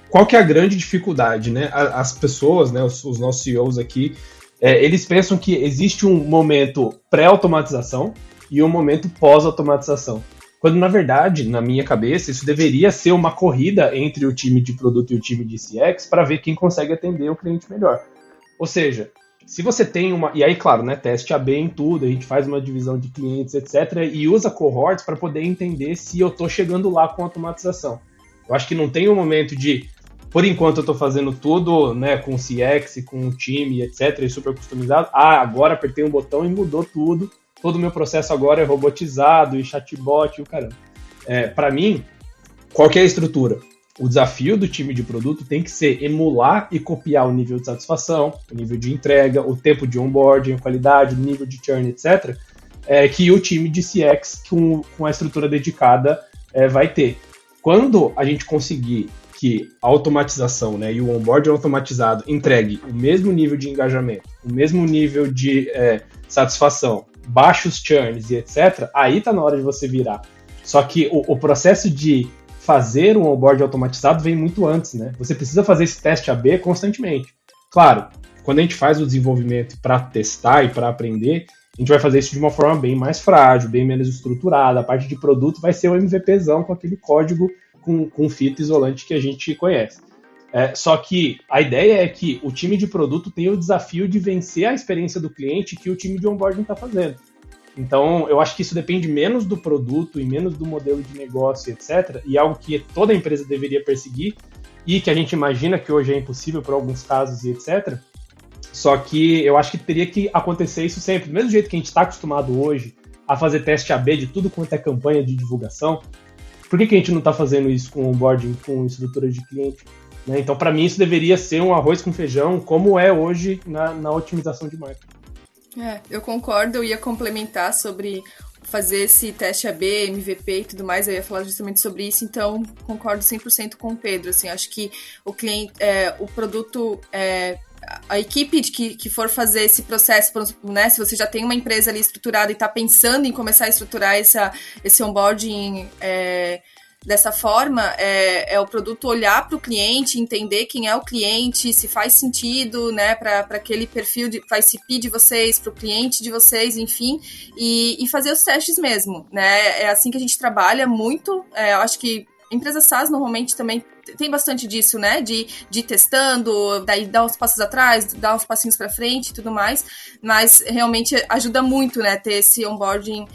qual que é a grande dificuldade, né? As pessoas, né, os nossos CEOs aqui, eles pensam que existe um momento pré-automatização e um momento pós-automatização. Quando, na verdade, na minha cabeça, isso deveria ser uma corrida entre o time de produto e o time de CX para ver quem consegue atender o cliente melhor. Ou seja, se você tem uma... E aí, claro, né, teste AB em tudo, a gente faz uma divisão de clientes, etc., e usa cohorts para poder entender se eu estou chegando lá com automatização. Eu acho que não tem um momento de... Por enquanto eu estou fazendo tudo, né, com CX, com o time, etc., e super customizado. Agora apertei um botão e mudou tudo. Todo o meu processo agora é robotizado e chatbot e o caramba. Para mim, qual que é a estrutura? O desafio do time de produto tem que ser emular e copiar o nível de satisfação, o nível de entrega, o tempo de onboarding, a qualidade, o nível de churn, etc., que o time de CX com a estrutura dedicada vai ter. Quando a gente conseguir que a automatização, né, e o onboarding automatizado entregue o mesmo nível de engajamento, o mesmo nível de satisfação, baixos churns e etc., aí tá na hora de você virar. Só que o processo de fazer um onboard automatizado vem muito antes, né? Você precisa fazer esse teste AB constantemente. Claro, quando a gente faz o desenvolvimento para testar e para aprender, a gente vai fazer isso de uma forma bem mais frágil, bem menos estruturada. A parte de produto vai ser o MVPzão com aquele código com fita isolante que a gente conhece. Só que a ideia é que o time de produto tem o desafio de vencer a experiência do cliente que o time de onboarding está fazendo. Então, eu acho que isso depende menos do produto e menos do modelo de negócio, etc. E algo que toda empresa deveria perseguir e que a gente imagina que hoje é impossível por alguns casos e etc. Só que eu acho que teria que acontecer isso sempre. Do mesmo jeito que a gente está acostumado hoje a fazer teste AB de tudo quanto é campanha de divulgação, por que a gente não está fazendo isso com onboarding, com estrutura de cliente? Né? Então, para mim, isso deveria ser um arroz com feijão, como é hoje na otimização de marca. Eu concordo, eu ia complementar sobre fazer esse teste AB, MVP e tudo mais, eu ia falar justamente sobre isso, então concordo 100% com o Pedro, assim, acho que o cliente, o produto, a equipe que for fazer esse processo, né, se você já tem uma empresa ali estruturada e está pensando em começar a estruturar esse onboarding dessa forma, é o produto olhar para o cliente, entender quem é o cliente, se faz sentido, né, para aquele perfil de ICP de vocês, para o cliente de vocês, enfim, e fazer os testes mesmo, né, é assim que a gente trabalha muito, eu acho que empresas SaaS normalmente também tem bastante disso, né, de ir testando, daí dar uns passos atrás, dar uns passinhos para frente e tudo mais, mas realmente ajuda muito, né, ter esse onboarding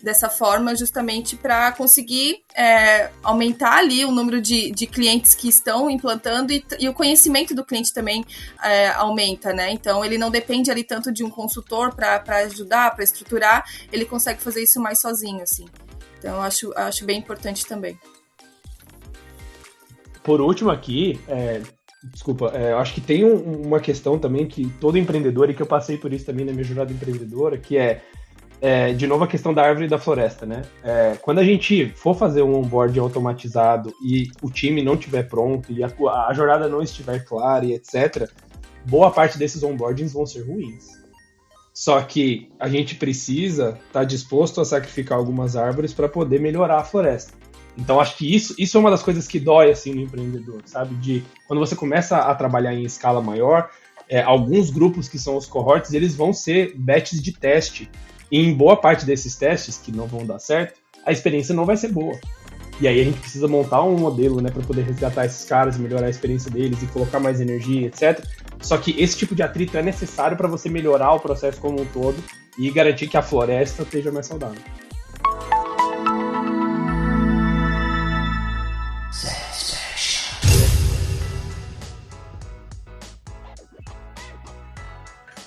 dessa forma, justamente para conseguir aumentar ali o número de clientes que estão implantando e o conhecimento do cliente também aumenta, né, então ele não depende ali tanto de um consultor para ajudar, para estruturar, ele consegue fazer isso mais sozinho, assim, então eu acho bem importante também. Por último aqui, eu acho que tem uma questão também que todo empreendedor, e que eu passei por isso também na minha jornada empreendedora, que de novo a questão da árvore e da floresta, né? Quando a gente for fazer um onboarding automatizado e o time não estiver pronto e a jornada não estiver clara e etc., boa parte desses onboardings vão ser ruins. Só que a gente precisa estar disposto a sacrificar algumas árvores para poder melhorar a floresta. Então acho que isso é uma das coisas que dói assim, no empreendedor, sabe? De quando você começa a trabalhar em escala maior, alguns grupos que são os cohorts, eles vão ser batches de teste. E em boa parte desses testes, que não vão dar certo, a experiência não vai ser boa. E aí a gente precisa montar um modelo, né, para poder resgatar esses caras, melhorar a experiência deles e colocar mais energia, etc. Só que esse tipo de atrito é necessário para você melhorar o processo como um todo e garantir que a floresta esteja mais saudável.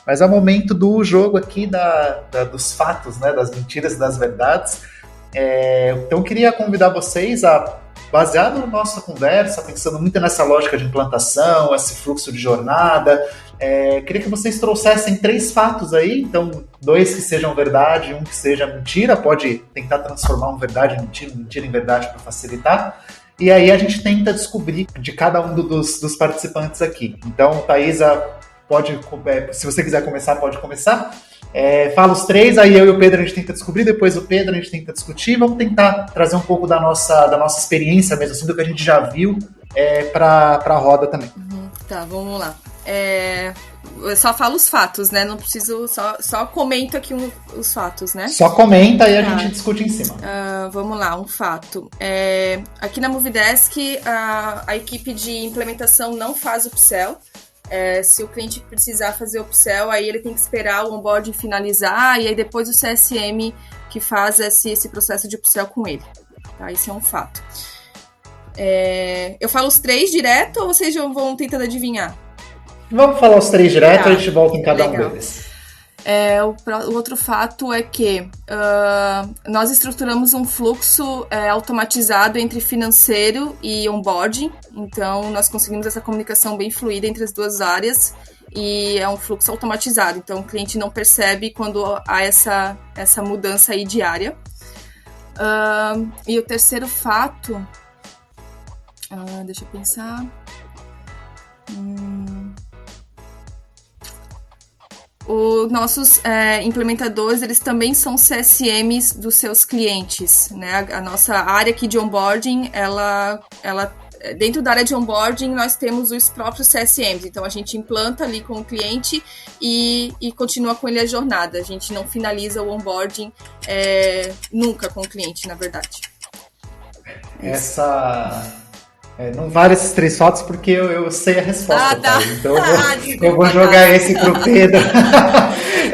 Mas é o momento do jogo aqui dos fatos, né, das mentiras e das verdades. Então eu queria convidar vocês a, baseado na nossa conversa, pensando muito nessa lógica de implantação, esse fluxo de jornada, queria que vocês trouxessem 3 fatos aí, então 2 que sejam verdade e 1 que seja mentira, pode tentar transformar um verdade em mentira, mentira em verdade para facilitar. E aí a gente tenta descobrir de cada um dos participantes aqui. Então, Thaisa, pode, se você quiser começar, pode começar. Fala os 3, aí eu e o Pedro a gente tenta descobrir, depois o Pedro a gente tenta discutir. Vamos tentar trazer um pouco da nossa experiência mesmo, assim, do que a gente já viu para a roda também. Tá, vamos lá. Eu só falo os fatos, né? Não preciso, só comento aqui os fatos, né? Só comenta e a gente discute em cima. Vamos lá, um fato. Aqui na Movidesk, a equipe de implementação não faz upsell. Se o cliente precisar fazer upsell, aí ele tem que esperar o onboarding finalizar e aí depois o CSM que faz esse processo de upsell com ele. Tá? Isso é um fato. Eu falo os 3 direto ou vocês já vão tentando adivinhar? Vamos falar os 3 direto, a gente volta em cada um deles. O outro fato é que nós estruturamos um fluxo automatizado entre financeiro e onboarding, então nós conseguimos essa comunicação bem fluida entre as duas áreas e é um fluxo automatizado, então o cliente não percebe quando há essa mudança aí diária. E o terceiro fato, deixa eu pensar... Os nossos implementadores, eles também são CSMs dos seus clientes, né? A nossa área aqui de onboarding, ela dentro da área de onboarding, nós temos os próprios CSMs. Então, a gente implanta ali com o cliente e continua com ele a jornada. A gente não finaliza o onboarding nunca com o cliente, na verdade. Não vale esses 3 fatos porque eu sei a resposta, tá. Então eu vou jogar esse pro Pedro.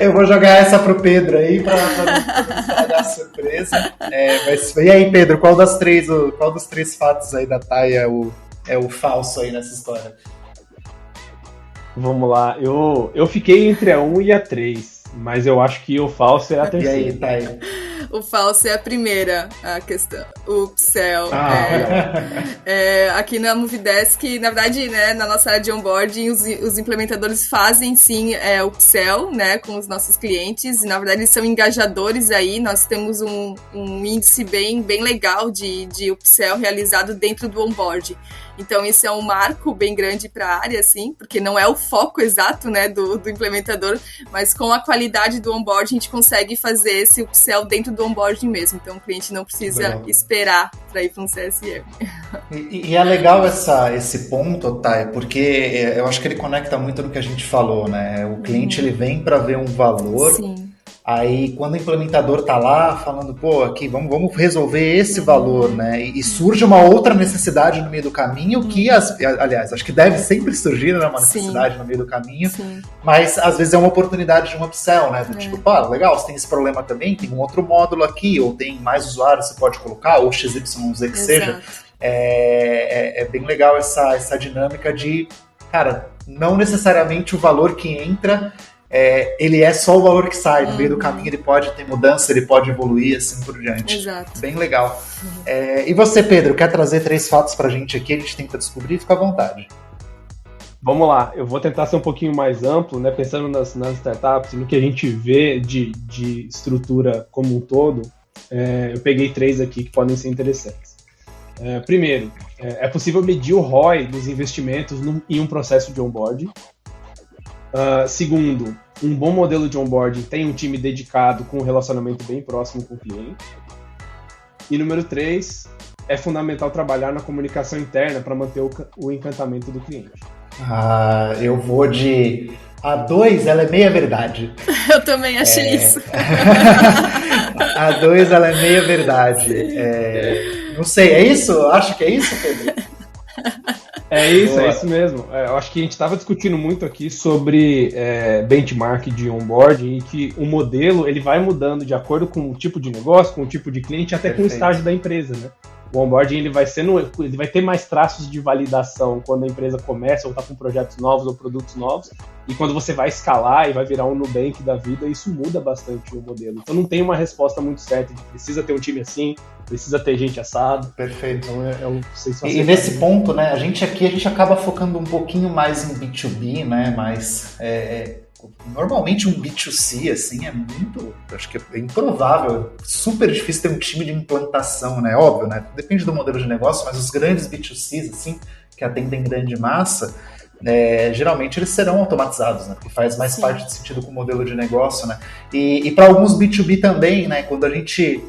Eu vou jogar essa pro Pedro aí pra não dar surpresa. E aí, Pedro, qual dos 3 fatos aí da Thay é o falso aí nessa história? Vamos lá, eu fiquei entre a 1 e a 3, mas eu acho que o falso é a terceira. E aí, Thay? O falso é a primeira, a questão, o upsell. Aqui na Movidesk, na verdade, né, na nossa área de onboarding, os implementadores fazem sim upsell, né, com os nossos clientes, e na verdade eles são engajadores aí, nós temos um índice bem legal de upsell realizado dentro do onboarding. Então isso é um marco bem grande para a área, assim, porque não é o foco exato, né, do implementador, mas com a qualidade do onboarding a gente consegue fazer esse upsell dentro do onboarding mesmo. Então o cliente não precisa esperar para ir para um CSM. E é legal esse ponto, Thay, porque eu acho que ele conecta muito no que a gente falou, né? O cliente ele vem para ver um valor. Sim. Aí, quando o implementador tá lá falando, aqui, vamos resolver esse valor, né? E surge uma outra necessidade no meio do caminho, que, aliás, acho que deve sempre surgir, né, uma necessidade no meio do caminho, mas às vezes é uma oportunidade de um upsell, né? Do tipo, legal, você tem esse problema também, tem um outro módulo aqui, ou tem mais usuários que você pode colocar, ou XYZ que seja. É bem legal essa dinâmica de, cara, não necessariamente o valor que entra... ele é só o valor que sai, no meio do caminho ele pode ter mudança, ele pode evoluir, assim por diante. Exato. Bem legal. E você, Pedro, quer trazer 3 fatos pra gente aqui, a gente tenta descobrir, fica à vontade. Vamos lá, eu vou tentar ser um pouquinho mais amplo, né? Pensando nas startups, no que a gente vê de estrutura como um todo, eu peguei 3 aqui que podem ser interessantes. Primeiro, é possível medir o ROI dos investimentos em um processo de onboarding. Segundo, um bom modelo de onboarding tem um time dedicado com um relacionamento bem próximo com o cliente. E número 3, é fundamental trabalhar na comunicação interna para manter o encantamento do cliente. Eu vou de A2, ela é meia verdade. Eu também achei isso. A2, ela é meia verdade. Não sei, é isso? Acho que é isso, Pedro? É isso mesmo. Eu acho que a gente estava discutindo muito aqui sobre benchmark de onboarding e que o modelo ele vai mudando de acordo com o tipo de negócio, com o tipo de cliente, até com o estágio da empresa, né? O onboarding ele vai ter mais traços de validação quando a empresa começa ou está com projetos novos ou produtos novos, e quando você vai escalar e vai virar um Nubank da vida, isso muda bastante o modelo. Então não tem uma resposta muito certa de precisa ter um time assim, precisa ter gente assado. Perfeito. Então e nesse ponto, né, a gente acaba focando um pouquinho mais em B2B, né, mas normalmente um B2C, assim, acho que é improvável, super difícil ter um time de implantação, né, óbvio, né, depende do modelo de negócio, mas os grandes B2Cs, assim, que atendem grande massa, geralmente eles serão automatizados, né, porque faz mais parte de sentido com o modelo de negócio, né, e para alguns B2B também, né, quando a gente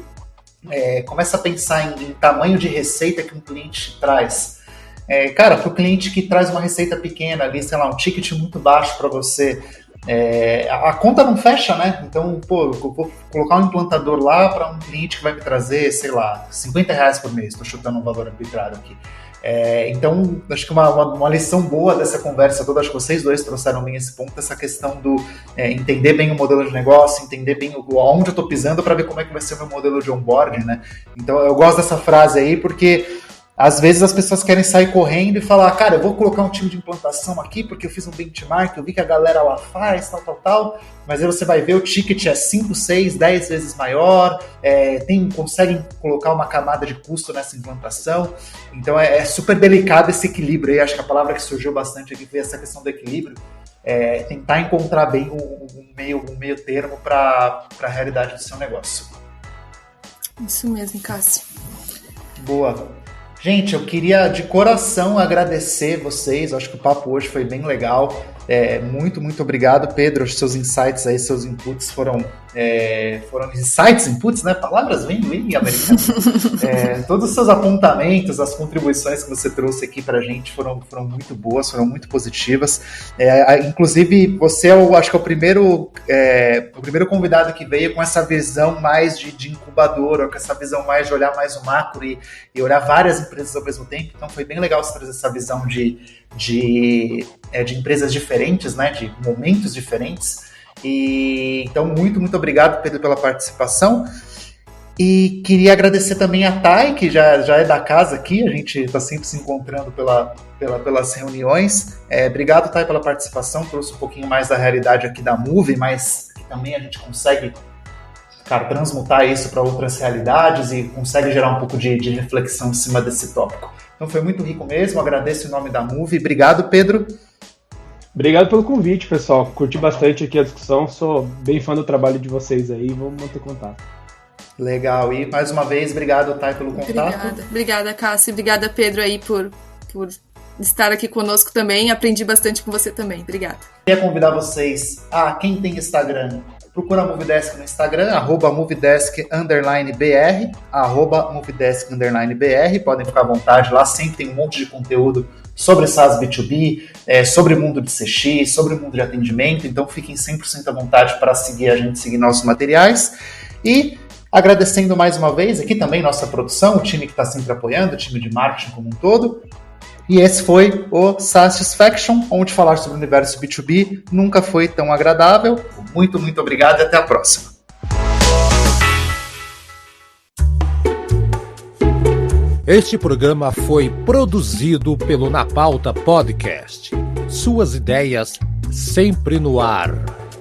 começa a pensar em tamanho de receita que um cliente traz, cara, para o cliente que traz uma receita pequena ali, sei lá, um ticket muito baixo para você, a conta não fecha, né? Então, eu vou colocar um implantador lá para um cliente que vai me trazer, sei lá, R$50 por mês, estou chutando um valor arbitrário aqui. Então, acho que uma lição boa dessa conversa toda, acho que vocês dois trouxeram bem esse ponto, essa questão do entender bem o modelo de negócio, entender bem onde eu estou pisando para ver como é que vai ser o meu modelo de onboarding, né? Então, eu gosto dessa frase aí, porque às vezes as pessoas querem sair correndo e falar, cara, eu vou colocar um time de implantação aqui porque eu fiz um benchmark, eu vi que a galera lá faz, tal, mas aí você vai ver o ticket é 5, 6, 10 vezes maior, conseguem colocar uma camada de custo nessa implantação, então é super delicado esse equilíbrio aí, acho que a palavra que surgiu bastante aqui foi essa questão do equilíbrio, tentar encontrar bem um meio termo para a realidade do seu negócio. Isso mesmo, Cássio. Boa. Gente, eu queria de coração agradecer vocês, acho que o papo hoje foi bem legal, muito, muito obrigado, Pedro, os seus insights aí, seus inputs foram inputs, né, palavras bem americanas, todos os seus apontamentos, as contribuições que você trouxe aqui pra gente foram muito boas, foram muito positivas, inclusive você acho que é o primeiro convidado que veio com essa visão mais de incubadora, com essa visão mais de olhar mais o macro e olhar várias empresas ao mesmo tempo, então foi bem legal você trazer essa visão de empresas diferentes, né, de momentos diferentes. E então, muito, muito obrigado, Pedro, pela participação. E queria agradecer também a Thay, que já é da casa aqui, a gente está sempre se encontrando pelas reuniões. Obrigado, Thay, pela participação, trouxe um pouquinho mais da realidade aqui da Move, mas que também a gente consegue, cara, transmutar isso para outras realidades e consegue gerar um pouco de reflexão em cima desse tópico. Então foi muito rico mesmo, agradeço em nome da Move. Obrigado, Pedro. Obrigado pelo convite, pessoal. Curti bastante aqui a discussão, sou bem fã do trabalho de vocês aí, vamos manter contato. Legal, e mais uma vez, obrigado, Thay, pelo contato. Obrigada, Cássio, obrigada, Pedro, aí por estar aqui conosco também, aprendi bastante com você também, obrigada. Queria convidar vocês quem tem Instagram, procura a Movidesk no Instagram, @movidesk_br, @movidesk_br, podem ficar à vontade lá, sempre tem um monte de conteúdo sobre SaaS B2B, sobre o mundo de CX, sobre o mundo de atendimento, então fiquem 100% à vontade para seguir a gente, seguir nossos materiais. E agradecendo mais uma vez aqui também nossa produção, o time que está sempre apoiando, o time de marketing como um todo. E esse foi o Satisfaction, onde falar sobre o universo B2B nunca foi tão agradável. Muito, muito obrigado e até a próxima. Este programa foi produzido pelo Na Pauta Podcast. Suas ideias sempre no ar.